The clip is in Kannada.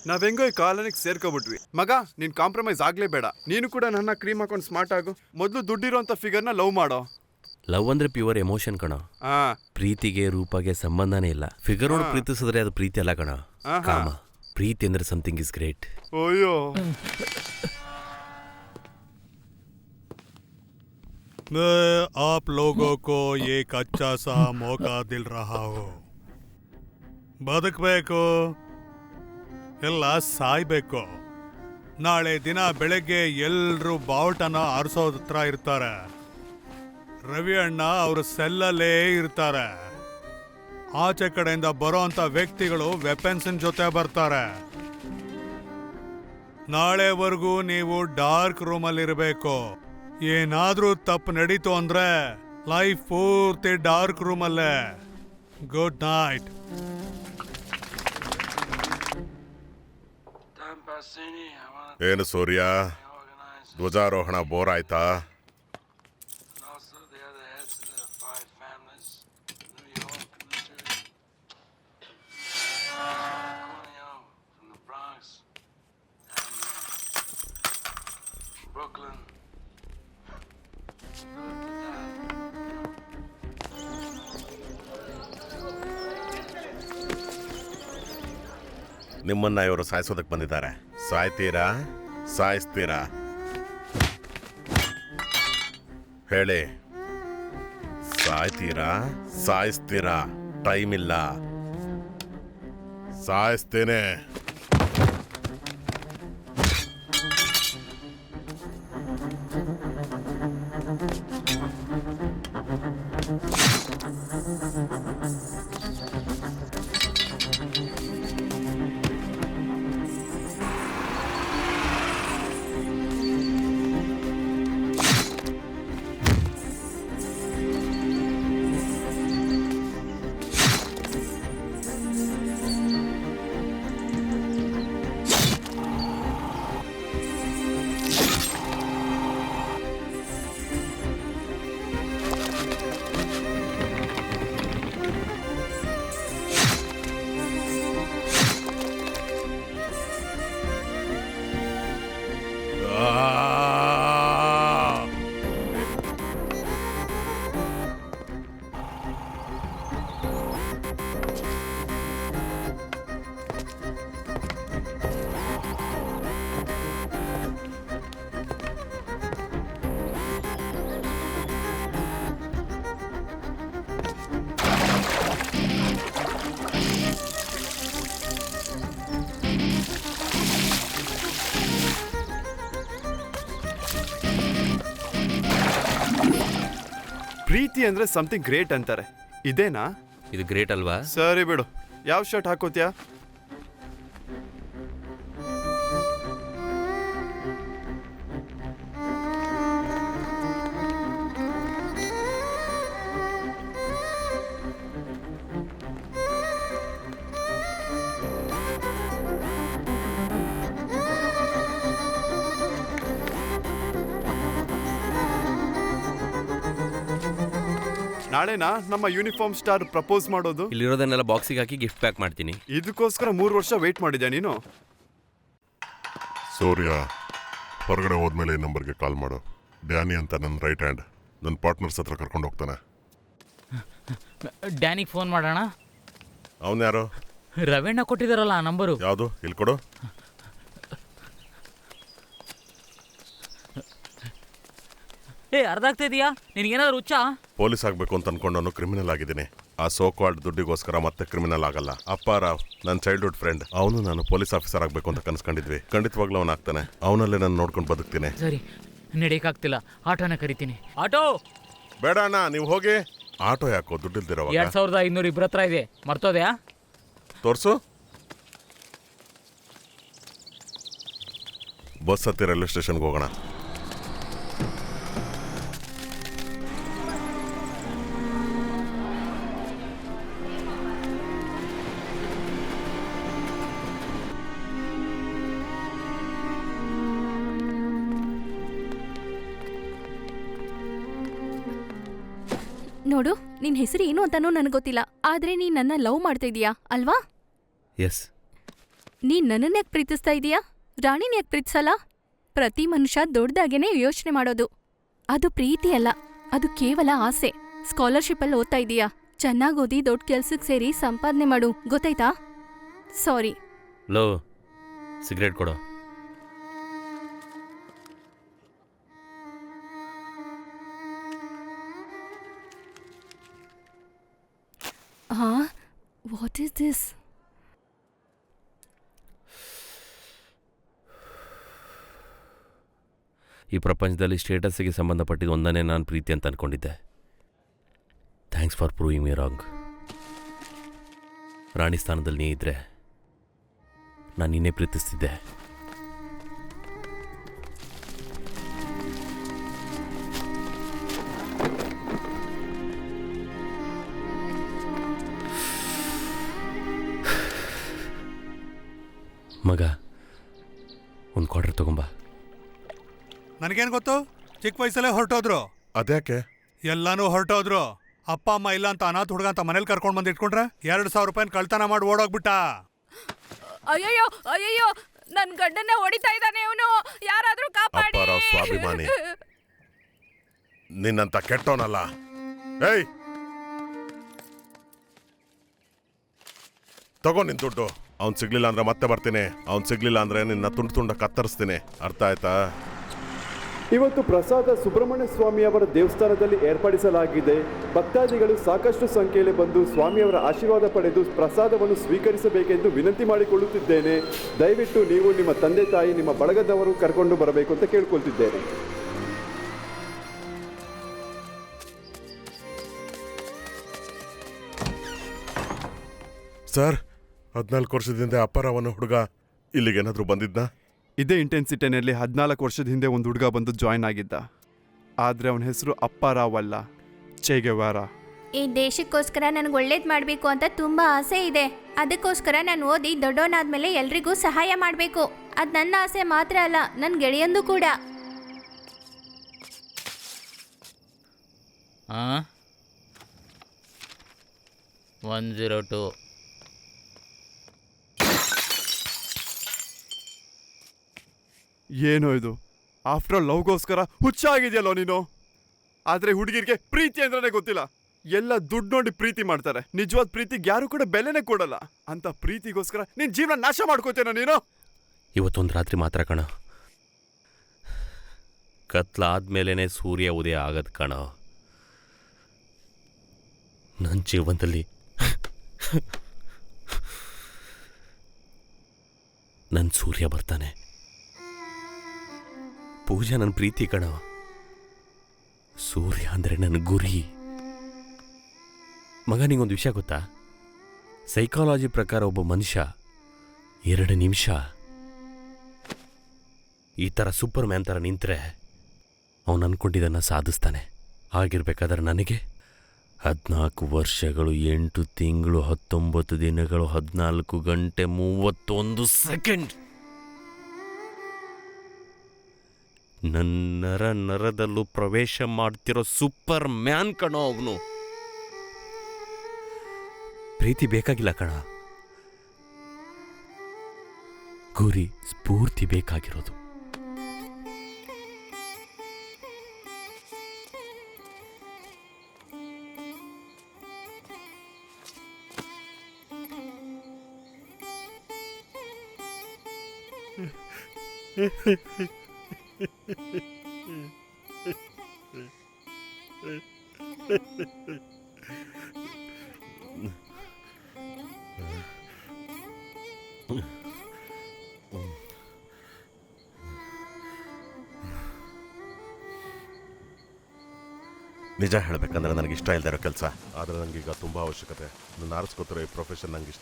ನಾವೆಂಗೋ ಈ ಕಾಲನಿಗೆ ಸೇರ್ಕೊಬಿಟ್ವಿ. ಮಗ, ನೀನ್ ಕಾಂಪ್ರಮೈಸ್ ಆಗ್ಲೇಬೇಡ. ನೀನು ಕೂಡ ನನ್ನ ಕ್ರೀಮ್ ಹಾಕೊಂಡು ಸ್ಮಾರ್ಟ್ ಆಗು. ಮೊದಲು ದುಡ್ಡಿರೋಂಥ ಫಿಗರ್ನ ಲವ್ ಮಾಡೋ. ಲವ್ ಅಂದ್ರೆ ಪ್ಯೂರ್ ಎಮೋಷನ್ ಕಣ. ಪ್ರೀತಿಗೆ ರೂಪಗೆ ಸಂಬಂಧನೇ ಇಲ್ಲ. ಫಿಗರ್ ನೋಡಿ ಪ್ರೀತಿಸಿದ್ರೆ ಅದು ಪ್ರೀತಿ ಅಲ್ಲ ಕಣ, ಕಾಮ. ಪ್ರೀತಿ ಅಂದ್ರೆ ಸಮಥಿಂಗ್ ಇಸ್ ಗ್ರೇಟ್. ಓಯ್ಯೋ, आप लोगों को एक अच्छा सा मौका दिल रहा हो. ಬದುಕಬೇಕು, ಎಲ್ಲ ಸಾಯ್ಬೇಕು. ನಾಳೆ ದಿನ ಬೆಳಗ್ಗೆ ಎಲ್ಲರೂ ಬಾವುಟನ ಆರಿಸೋದ್ರ ಇರ್ತಾರೆ. ರವಿ ಅಣ್ಣ ಅವರು ಸೆಲ್ಲಲ್ಲೇ ಇರ್ತಾರೆ. ಆಚೆ ಕಡೆಯಿಂದ ಬರೋ ಅಂತ ವ್ಯಕ್ತಿಗಳು ವೆಪನ್ಸಿನ ಜೊತೆ ಬರ್ತಾರೆ. ನಾಳೆವರೆಗೂ ನೀವು ಡಾರ್ಕ್ ರೂಮಲ್ಲಿ ಇರಬೇಕು. ಏನಾದ್ರೂ ತಪ್ಪು ನಡೀತು ಅಂದ್ರೆ ಲೈಫ್ ಪೂರ್ತಿ ಡಾರ್ಕ್ ರೂಮಲ್ಲೇ. Good night. ಏನು ಸೂರ್ಯ, ಧ್ವಜಾರೋಹಣ ಬೋರ್ ಆಯ್ತಾ? ನಿಮ್ಮನ್ನ ಇವರು ಸಾಯಿಸೋದಕ್ಕೆ ಬಂದಿದ್ದಾರೆ. ಸಾಯ್ತೀರಾ, ಸಾಯಿಸ್ತೀರಾ ಹೇಳಿ? ಸಾಯ್ತೀರಾ, ಸಾಯಿಸ್ತೀರಾ? ಟೈಮ್ ಇಲ್ಲ, ಸಾಯಿಸ್ತೇನೆ. ಪ್ರೀತಿ ಅಂದ್ರೆ ಸಮಥಿಂಗ್ ಗ್ರೇಟ್ ಅಂತಾರೆ. ಇದೇನಾ? ಇದು ಗ್ರೇಟ್ ಅಲ್ವಾ? ಸರಿ ಬಿಡು. ಯಾವ ಶರ್ಟ್ ಹಾಕೋತ್ಯಾ? ನಾಳೆನಾ ನಮ್ಮ ಯೂನಿಫಾರ್ಮ್ ಸ್ಟಾರ್ ಪ್ರಪೋಸ್ ಮಾಡೋದು? ಇಲ್ಲಿರೋದನ್ನೆಲ್ಲ ಬಾಕ್ಸಿಗೆ ಹಾಕಿ ಗಿಫ್ಟ್ ಪ್ಯಾಕ್ ಮಾಡ್ತೀನಿ. ಇದಕ್ಕೋಸ್ಕರ 3 ವರ್ಷ ವೇಟ್ ಮಾಡಿದ್ಯಾ ನೀನು? ಸೂರ್ಯ, ಹೊರಗಡೆ ಹೋದ್ಮೇಲೆ ಈ ನಂಬರ್ಗೆ ಕಾಲ್ ಮಾಡು. ಡ್ಯಾನಿ ಅಂತ ನನ್ನ ರೈಟ್ ಹ್ಯಾಂಡ್, ನನ್ನ ಪಾರ್ಟ್ನರ್ಸ್ ಹತ್ರ ಕರ್ಕೊಂಡು ಹೋಗ್ತಾನೆ. ಡ್ಯಾನಿಗೆ ಫೋನ್ ಮಾಡೋಣ. ಅವನು ಯಾರು? ರವೀಣ್ಣ ಕೊಟ್ಟಿದಾರಲ್ಲ ಆ ನಂಬರು. ಯಾವುದು? ಇಲ್ಲಿ ಕೊಡು. ಅರ್ಧ ಆಗ್ತಾ ಇದೆಯಾ ನಿನಗೇನಾದ್ರು ಹುಚ್ಚ? ಪೊಲೀಸ್ ಆಗಬೇಕು ಅಂತ ಅನ್ಕೊಂಡವನು ಕ್ರಿಮಿನಲ್ ಆಗಿದ್ದೀನಿ. ಆ ಸೋಕಾಲ್ಡ್ ದುಡ್ಡಿಗೋಸ್ಕರ ಮತ್ತೆ ಕ್ರಿಮಿನಲ್ ಆಗಲ್ಲ. ಅಪ್ಪಾರಾವ್ ನನ್ನ ಚೈಲ್ಡ್ಹುಡ್ ಫ್ರೆಂಡ್, ಅವನು ನಾನು ಪೊಲೀಸ್ ಆಫೀಸರ್ ಆಗಬೇಕು ಅಂತ ಕನ್ಸ್ಕೊಂಡಿದ್ವಿ. ಖಂಡಿತವಾಗ್ಲೂ ಅವನು ಆಗ್ತಾನೆ. ಅವನಲ್ಲೇ ನಾನು ನೋಡ್ಕೊಂಡು ಬದುಕ್ತೀನಿ. ಸರಿ, ನಡೆಯಕ್ಕಾಗ್ತಿಲ್ಲ, ಆಟೋನ ಕರಿತೀನಿ. ಆಟೋ ಬೇಡ ಅಣ್ಣ, ನೀವು ಹೋಗಿ. ಆಟೋ ಯಾಕೋ? ದುಡ್ಡಿಲ್ದಿರೋ 2500 ಇಬ್ಬರ ಹತ್ರ ಇದೆ, ಮರ್ತೋದ್ಯಾ? ತೋರ್ಸು. ಬಸ್ ಹತ್ತಿ ರೈಲ್ವೆ ಸ್ಟೇಷನ್ಗೆ ಹೋಗೋಣ. ನೋಡು, ನಿನ್ ಹೆಸರು ಏನು ಅಂತಾನೂ ನನಗೆ ಗೊತ್ತಿಲ್ಲ, ಆದ್ರೆ ನೀನ್ ನನ್ನ ಲವ್ ಮಾಡ್ತಾ ಇದೀಯಾ ಅಲ್ವಾ? ಎಸ್. ನೀನ್ ನನ್ನನ್ನ ಯಾಕೆ ಪ್ರೀತಿಸ್ತಾ ಇದೀಯಾ? ರಾಣಿನ ಯಾಕೆ ಪ್ರೀತಿಸಲ್ಲ? ಪ್ರತಿ ಮನುಷ್ಯ ದೊಡ್ಡದಾಗೇನೆ ಯೋಚನೆ ಮಾಡೋದು. ಅದು ಪ್ರೀತಿ ಅಲ್ಲ, ಅದು ಕೇವಲ ಆಸೆ. ಸ್ಕಾಲರ್ಶಿಪ್ಪಲ್ಲಿ ಓದ್ತಾ ಇದೀಯಾ? ಚೆನ್ನಾಗ್ ಓದಿ ದೊಡ್ಡ ಕೆಲ್ಸಕ್ಕೆ ಸೇರಿ ಸಂಪಾದನೆ ಮಾಡು, ಗೊತ್ತಾಯ್ತಾ? ಸಾರಿ. ಲೋ ಸಿಗರೇಟ್ ಕೊಡೋ. ಹಾ, ವಾಟ್ ಈಸ್ ದಿಸ್? ಈ ಪ್ರಪಂಚದಲ್ಲಿ ಸ್ಟೇಟಸ್ಸಿಗೆ ಸಂಬಂಧಪಟ್ಟಿದ್ದು ಒಂದನೇ ನಾನು ಪ್ರೀತಿ ಅಂತ ಅಂದ್ಕೊಂಡಿದ್ದೆ. Thanks for proving me wrong. ರಾಣಿ ಸ್ಥಾನದಲ್ಲಿ ನೀ ಇದ್ದರೆ ನಾನು ನಿನ್ನೆ ಪ್ರೀತಿಸ್ತಿದ್ದೆ. ಮಗ, ಒಂದು ಕ್ವಾರ್ಟರ್ ತಗೊಂಬ. ನನಗೇನು ಗೊತ್ತು, ಚಿಕ್ಕ ವಯಸ್ಸಲ್ಲೇ ಹೊರಟೋದ್ರು. ಅದ್ಯಾಕೆ? ಎಲ್ಲಾನು ಹೊರಟೋದ್ರು. ಅಪ್ಪ ಅಮ್ಮ ಇಲ್ಲ ಅಂತ ಅನಾಥ ಹುಡುಗ ಅಂತ ಮನೇಲಿ ಕರ್ಕೊಂಡು ಬಂದು ಇಟ್ಕೊಂಡ್ರೆ 2,000 ರೂಪಾಯಿ ಕಳ್ತನ ಮಾಡಿ ಓಡೋಗ್ಬಿಟ್ಟ. ಅಯ್ಯಯ್ಯೋ ಅಯ್ಯಯ್ಯೋ, ನನ್ ಗಂಡನ್ನ ಹೊಡಿತಾ ಇದ್ದಾನೆ ಅವನು, ಯಾರಾದ್ರೂ ಕಾಪಾಡಿ. ಅಪ್ಪಾರಾವ್ ಸ್ವಾಭಿಮಾನಿ, ನಿನ್ನಂತ ಕೆಟ್ಟೋನಲ್ಲ. ಏಯ್, ತಗೋ ನಿನ್ ದುಡ್ಡು. ಅವ್ನ್ ಸಿಗ್ಲಿಲ್ಲ ಅಂದ್ರೆ ಮತ್ತೆ ಬರ್ತೀನಿ. ಅವ್ನ್ ಸಿಗ್ಲಿಲ್ಲ ಅಂದ್ರೆ ನಿನ್ನ ತುಂಡು ತುಂಡ ಕತ್ತರಿಸ್ತೀನಿ. ಅರ್ಥ ಆಯ್ತಾ? ಇವತ್ತು ಪ್ರಸಾದ ಸುಬ್ರಹ್ಮಣ್ಯ ಸ್ವಾಮಿಯವರ ದೇವಸ್ಥಾನದಲ್ಲಿ ಏರ್ಪಡಿಸಲಾಗಿದೆ. ಭಕ್ತಾದಿಗಳು ಸಾಕಷ್ಟು ಸಂಖ್ಯೆಯಲ್ಲಿ ಬಂದು ಸ್ವಾಮಿಯವರ ಆಶೀರ್ವಾದ ಪಡೆದು ಪ್ರಸಾದವನ್ನು ಸ್ವೀಕರಿಸಬೇಕೆಂದು ವಿನಂತಿ ಮಾಡಿಕೊಳ್ಳುತ್ತಿದ್ದೇನೆ. ದಯವಿಟ್ಟು ನೀವು ನಿಮ್ಮ ತಂದೆ ತಾಯಿ, ನಿಮ್ಮ ಬಳಗದವರು ಕರ್ಕೊಂಡು ಬರಬೇಕು ಅಂತ ಕೇಳ್ಕೊಳ್ತಿದ್ದೇನೆ. ಸರ್, 14 ವರ್ಷದಿಂದ ಅಪ್ಪಾರಾವನ ಹುಡುಗ ಇಲ್ಲಿಗೇನಾದ್ರೂ ಬಂದಿದ್ನಾ? ಇದೇ ಇಂಟೆನ್ಸಿಟಿನಲ್ಲಿ 14 ವರ್ಷದ ಹಿಂದೆ ಒಂದು ಹುಡುಗ ಬಂದು ಜಾಯ್ನ್ ಆಗಿದ್ದ. ಆದರೆ ಅವನ ಹೆಸರು ಅಪ್ಪಾರಾವ್ ಅಲ್ಲ, ಚೆ ಗೆವಾರಾ. ಈ ದೇಶಕ್ಕೋಸ್ಕರ ನನಗೆ ಒಳ್ಳೇದು ಮಾಡಬೇಕು ಅಂತ ತುಂಬ ಆಸೆ ಇದೆ. ಅದಕ್ಕೋಸ್ಕರ ನಾನು ಓದಿ ದೊಡ್ಡವನಾದ್ಮೇಲೆ ಎಲ್ರಿಗೂ ಸಹಾಯ ಮಾಡಬೇಕು. ಅದು ನನ್ನ ಆಸೆ ಮಾತ್ರ ಅಲ್ಲ, ನನ್ನ ಗೆಳೆಯಂದು ಕೂಡ. 102. ಏನೋ ಇದು, ಆಫ್ಟರ್ ಆಲ್ ಲವ್ಗೋಸ್ಕರ ಹುಚ್ಚ ಆಗಿದೆಯಲ್ಲೋ ನೀನು. ಆದರೆ ಹುಡುಗಿರಿಗೆ ಪ್ರೀತಿ ಅಂದ್ರೆ ಗೊತ್ತಿಲ್ಲ. ಎಲ್ಲ ದುಡ್ಡು ನೋಡಿ ಪ್ರೀತಿ ಮಾಡ್ತಾರೆ. ನಿಜವಾದ ಪ್ರೀತಿಗೆ ಯಾರು ಕೂಡ ಬೆಲೆನೇ ಕೊಡಲ್ಲ. ಅಂತ ಪ್ರೀತಿಗೋಸ್ಕರ ನಿನ್ ಜೀವನ ನಾಶ ಮಾಡ್ಕೋತೇನೋ ನೀನು. ಇವತ್ತೊಂದು ರಾತ್ರಿ ಮಾತ್ರ ಕಣ. ಕತ್ಲಾದ್ಮೇಲೆ ಸೂರ್ಯ ಉದಯ ಆಗದ್ ಕಣ. ನನ್ನ ಜೀವನದಲ್ಲಿ ನನ್ನ ಸೂರ್ಯ ಬರ್ತಾನೆ. ಪೂಜಾ ನನ್ನ ಪ್ರೀತಿ ಕಣ. ಸೂರ್ಯ ಅಂದರೆ ನನ್ನ ಗುರಿ. ಮಗ, ನಿಂಗೊಂದು ವಿಷಯ ಗೊತ್ತಾ? ಸೈಕಾಲಜಿ ಪ್ರಕಾರ ಒಬ್ಬ ಮನುಷ್ಯ 2 ನಿಮಿಷ ಈ ಥರ ಸೂಪರ್ ಮ್ಯಾನ್ ಥರ ನಿಂತರೆ ಅವನು ಅಂದ್ಕೊಂಡಿದ್ದನ್ನು ಸಾಧಿಸ್ತಾನೆ. ಆಗಿರ್ಬೇಕಾದ್ರೆ ನನಗೆ 14 ವರ್ಷಗಳು 8 ತಿಂಗಳು 19 ದಿನಗಳು 14 ಗಂಟೆ 31 ಸೆಕೆಂಡ್ ನನ್ನ ನರದಲ್ಲೂ ಪ್ರವೇಶ ಮಾಡ್ತಿರೋ ಸೂಪರ್ ಮ್ಯಾನ್ ಕಣೋ ಅವನು. ಪ್ರೀತಿ ಬೇಕಾಗಿಲ್ಲ ಕಣ, ಗುರಿ ಸ್ಫೂರ್ತಿ ಬೇಕಾಗಿರೋದು. ನಿಜ ಹೇಳ್ಬೇಕಂದ್ರೆ ನನಗೆ ಇಷ್ಟ ಇಲ್ದಿರೋ ಕೆಲಸ, ಆದರೆ ನನಗೀಗ ತುಂಬ ಅವಶ್ಯಕತೆ. ನಾನು ಆರಿಸ್ಕೋತಿರೋ ಈ ಪ್ರೊಫೆಷನ್ ನಂಗೆ ಇಷ್ಟ